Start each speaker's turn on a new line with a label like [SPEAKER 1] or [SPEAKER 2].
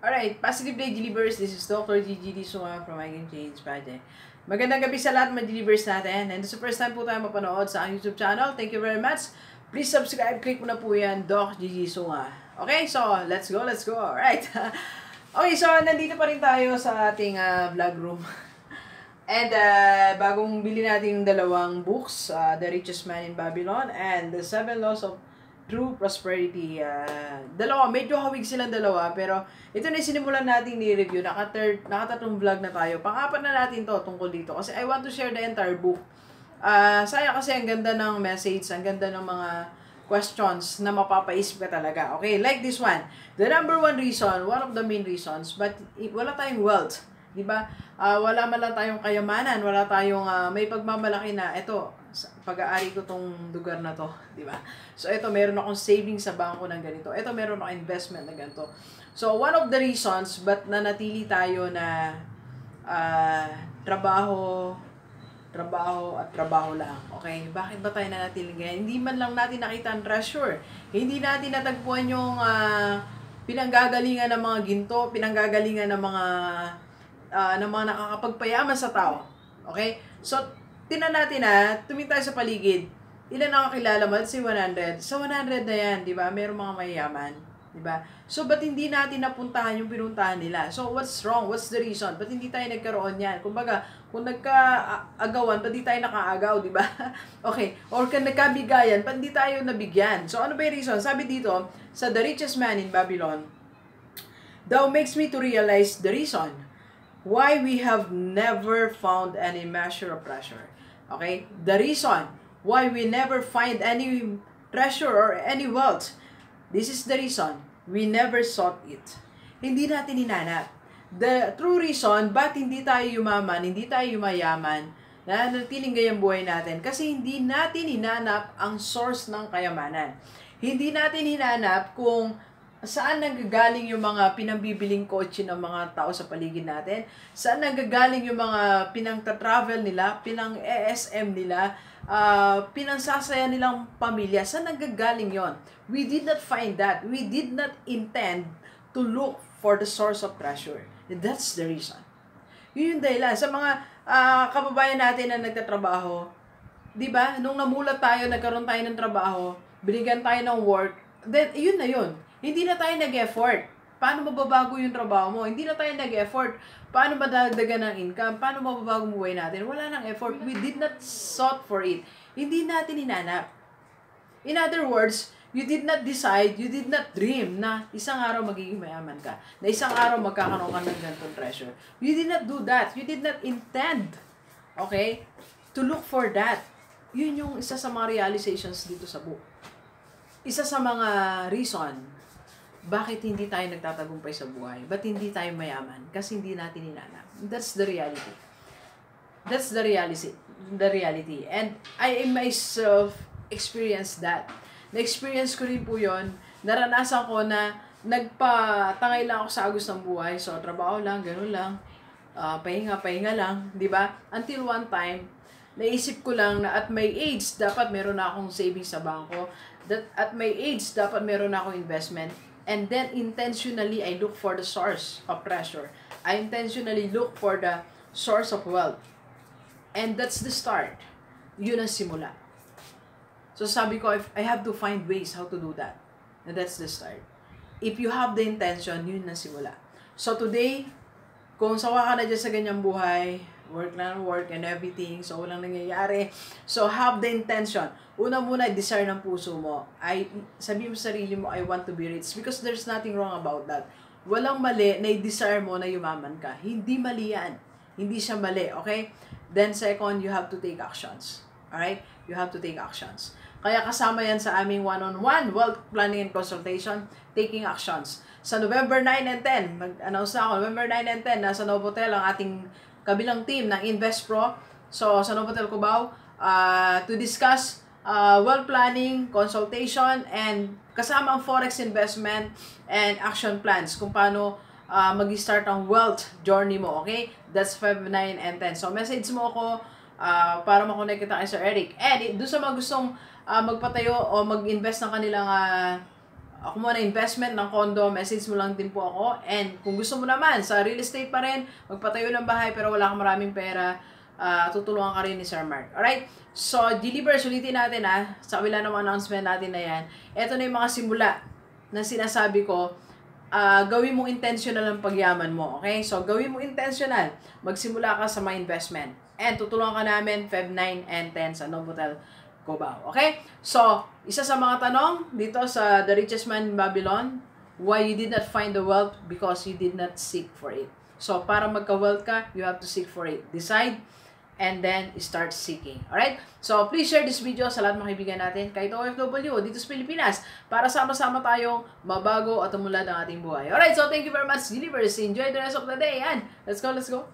[SPEAKER 1] Alright, Positive Day Delivers. This is Dr. Gigi Disuma from I Can Change Project. Magandang gabi sa lahat ng delivers natin. And this is the first time po tayo mapanood sa YouTube channel. Thank you very much. Please subscribe. Click mo na po yan, Doc Gigi Disuma. Okay, so let's go. Alright. Okay, so nandito pa rin tayo sa ating vlog room. And bagong bili natin yung dalawang books, The Richest Man in Babylon and The 7 Laws of True Prosperity. Dalawa, medyo hawig silang dalawa, pero ito na yung sinimulan natin ni-review. Nakatatlong vlog na tayo. Pang-apat na natin to tungkol dito kasi I want to share the entire book. Saya kasi ang ganda ng message, ang ganda ng mga questions na mapapaisip ka talaga. Okay, like this one. The number one reason, one of the main reasons, but wala tayong wealth. Diba? Wala man lang tayong kayamanan, wala tayong may pagmamalaki na ito, pag-aari ko tong lugar na to, di ba? So ito, meron akong savings sa bangko ng ganito. Ito, meron akong investment na ganito. So one of the reasons but nanatili tayo na trabaho lang. Okay? Bakit ba tayo nanatili ganyan? Hindi man lang natin nakita ang treasure. Hindi natin natagpuan yung pinanggagalingan ng mga ginto, pinanggagalingan ng mga nakakapagpayaman sa tao. Okay? So, tinan natin tumingin tayo sa paligid. Ilan ang kakilala mo? Si 100. Sa 100 na yan, di ba? Merong mga mayayaman. Di ba? So, ba't hindi natin napuntahan yung pinuntahan nila? So, what's wrong? What's the reason? Ba't hindi tayo nagkaroon yan? Kumbaga, kung nagka-agawan, ba't di tayo nakaagaw, di ba? Okay. Or kung nagkabigayan, ba't di tayo nabigyan? So, ano ba yung reason? Sabi dito, sa The Richest Man in Babylon, thou makes me to realize the reason why we have never found any measure of treasure. Okay? The reason why we never find any treasure or any wealth. This is the reason we never sought it. Hindi natin hinanap. The true reason ba't hindi tayo yumaman, hindi tayo yumayaman, nanatiling gayang buhay natin, kasi hindi natin hinanap ang source ng kayamanan. Hindi natin hinanap kung saan nanggagaling yung mga pinambibiling kotse ng mga tao sa paligid natin? Saan nanggagaling yung mga pinang-travel nila, pinang-ESM nila, pinangsasaya nilang pamilya? Saan nanggagaling yon? We did not find that. We did not intend to look for the source of treasure. That's the reason. Yun yung dahilan. Sa mga kababayan natin na nagtatrabaho, di ba? Nung namulat tayo, nagkaroon tayo ng trabaho, binigyan tayo ng work, then yun na yun. Hindi na tayo nag-effort. Paano mababago yung trabaho mo? Hindi na tayo nag-effort. Paano madagdagan ng income? Paano mababago ang buhay natin? Wala nang effort. We did not sought for it. Hindi natin hinanap. In other words, you did not decide, you did not dream na isang araw magiging mayaman ka. Na isang araw magkakaroon ka ng ganitong treasure. You did not do that. You did not intend, okay, to look for that. Yun yung isa sa mga realizations dito sa book. Isa sa mga reason bakit hindi tayo nagtatagumpay sa buhay? Ba't hindi tayo mayaman? Kasi hindi natin hinanap. That's the reality. That's the reality. And I myself experienced that. Na-experience ko rin po yun. Naranasan ko na nagpatangay lang ako sa agos ng buhay. So, trabaho lang, ganun lang. Pahinga lang. Diba? Until one time, naisip ko lang na at my age, dapat meron na akong savings sa bangko. That at my age, dapat meron na akong investment. And then, intentionally, I look for the source of treasure. I intentionally look for the source of wealth. And that's the start. Yun ang simula. So, sabi ko, I have to find ways how to do that. And that's the start. If you have the intention, yun ang simula. So, today, kung sawa ka na dyan sa ganyang buhay, work and everything, so walang nangyayari. So, have the intention. Una muna, desire ng puso mo. Sabi mo sa sarili mo, I want to be rich. Because there's nothing wrong about that. Walang mali na i-desire mo na yumaman ka. Hindi mali yan. Hindi siya mali, okay? Then second, you have to take actions. Alright? You have to take actions. Kaya kasama yan sa aming one-on-one wealth planning and consultation, taking actions. Sa November 9 and 10, mag-announce na ako, November 9 and 10, nasa Novotel ang ating kabilang team ng Invest Pro. So, sa Novotel Cubao, to discuss wealth planning, consultation, and kasama ang forex investment and action plans kung paano mag-start ang wealth journey mo, okay? That's Feb 9 and 10. So, message mo ako para makonect kita kay Sir Eric. And doon sa mga gustong magpatayo o mag-invest ng kanilang ako muna investment ng condo, message mo lang din po ako. And kung gusto mo naman, sa real estate pa rin, magpatayo ng bahay pero wala kang maraming pera, tutulungan ka rin ni Sir Mark. Alright? So, delivers, ulitin natin sa kabila ng announcement natin na yan. Ito na yung mga simula na sinasabi ko, gawin mo intentional ang pagyaman mo. Okay? So, gawin mo intentional. Magsimula ka sa mga investment. And tutulungan ka namin Feb 9 and 10 sa Novotel Cubao. Okay? So, isa sa mga tanong dito sa The Richest Man in Babylon, why you did not find the wealth? Because you did not seek for it. So, para magka-wealth ka, you have to seek for it. Decide and then start seeking. Alright? So, please share this video sa lahat ng mga kaibigan natin, kahit OFW o dito sa Pilipinas, para sama-sama tayong mabago at umunlad ang ating buhay. Alright? So, thank you very much, Universe. Enjoy the rest of the day. And let's go, let's go.